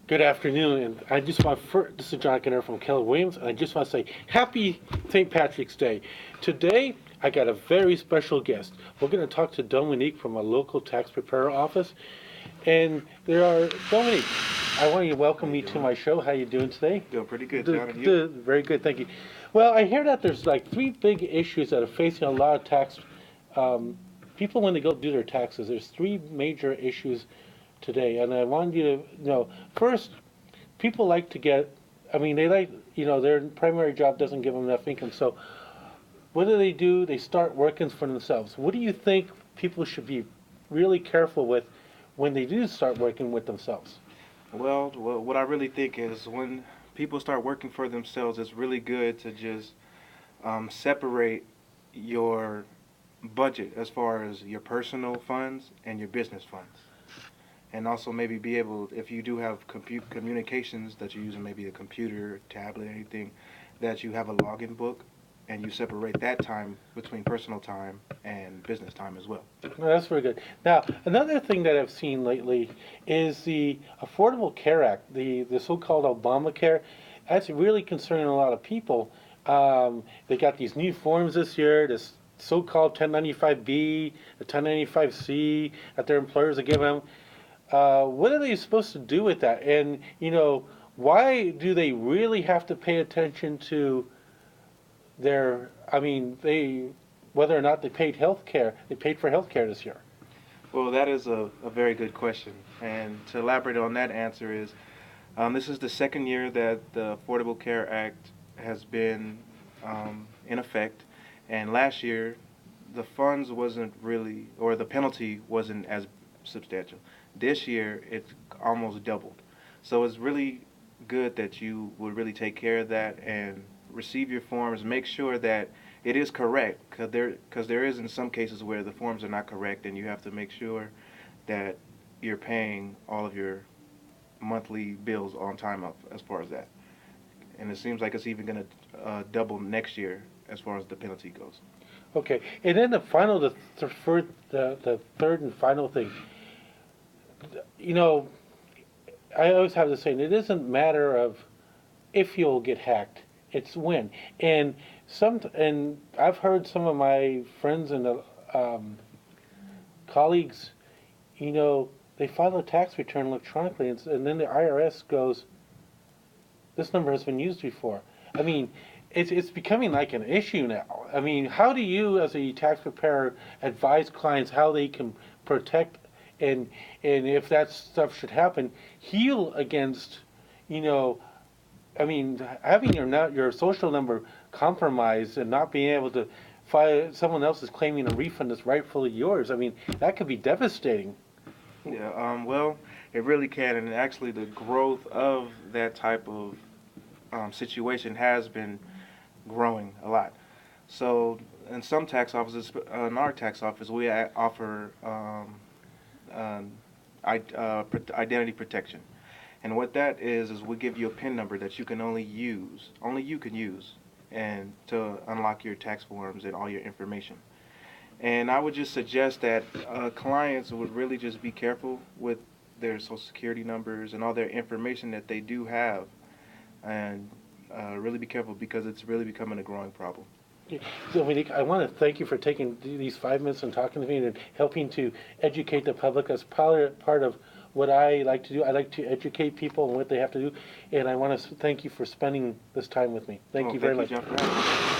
Good afternoon, and I just want this is John Kinner from Keller Williams, and I just want to say Happy St. Patrick's Day. Today, I got a very special guest. We're going to talk to Dominique from a local tax preparer office, and Dominique, I want you to welcome you to my show. How you doing today? Doing pretty good, John. And you? Very good, thank you. Well, I hear that there's like three big issues that are facing a lot of people when they go do their taxes. There's three major issues today, and I wanted you to know, first, people like to get, they like, their primary job doesn't give them enough income, so what do? They start working for themselves. What do you think people should be really careful with when they do start working with themselves? Well, what I really think is when people start working for themselves, it's really good to just separate your budget as far as your personal funds and your business funds. And also maybe be able, if you do have communications that you're using, maybe a computer, tablet, anything, that you have a login book and you separate that time between personal time and business time as well. Well, that's very good. Now, another thing that I've seen lately is the Affordable Care Act, the so-called Obamacare. That's really concerning a lot of people. They got these new forms this year, this so-called 1095B, the 1095C that their employers are giving them. What are they supposed to do with that? And, why do they really have to pay attention to whether or not they paid for health care this year? Well, that is a very good question. And to elaborate on that answer is, this is the second year that the Affordable Care Act has been in effect. And last year, the funds wasn't really, or the penalty wasn't as substantial. This year, it's almost doubled. So it's really good that you would really take care of that and receive your forms. Make sure that it is correct, because there is in some cases where the forms are not correct, and you have to make sure that you're paying all of your monthly bills on time as far as that. And it seems like it's even going to double next year as far as the penalty goes. Okay, and then the third and final thing. I always have the saying, it isn't a matter of if you'll get hacked, it's when. And I've heard some of my friends and colleagues, they file a tax return electronically, and then the IRS goes, this number has been used before. It's becoming like an issue now. How do you, as a tax preparer, advise clients how they can protect and if that stuff should happen, heal against, having your social number compromised and not being able to someone else is claiming a refund that's rightfully yours. That could be devastating. Yeah, well, it really can, and actually the growth of that type of situation has been growing a lot. So in some tax offices, in our tax office, we offer identity protection. And what that is we give you a PIN number that you can only you can use, and to unlock your tax forms and all your information. And I would just suggest that clients would really just be careful with their Social Security numbers and all their information that they do have, and really be careful, because it's really becoming a growing problem. Dominique, I want to thank you for taking these 5 minutes and talking to me and helping to educate the public. That's part of what I like to do. I like to educate people on what they have to do, and I want to thank you for spending this time with me. Thank you very much. John,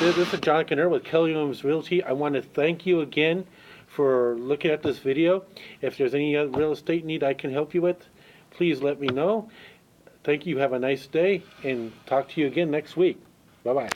This is John Kinner with Keller Williams Realty. I want to thank you again for looking at this video. If there's any real estate need I can help you with, please let me know. Thank you. Have a nice day, and talk to you again next week. Bye-bye.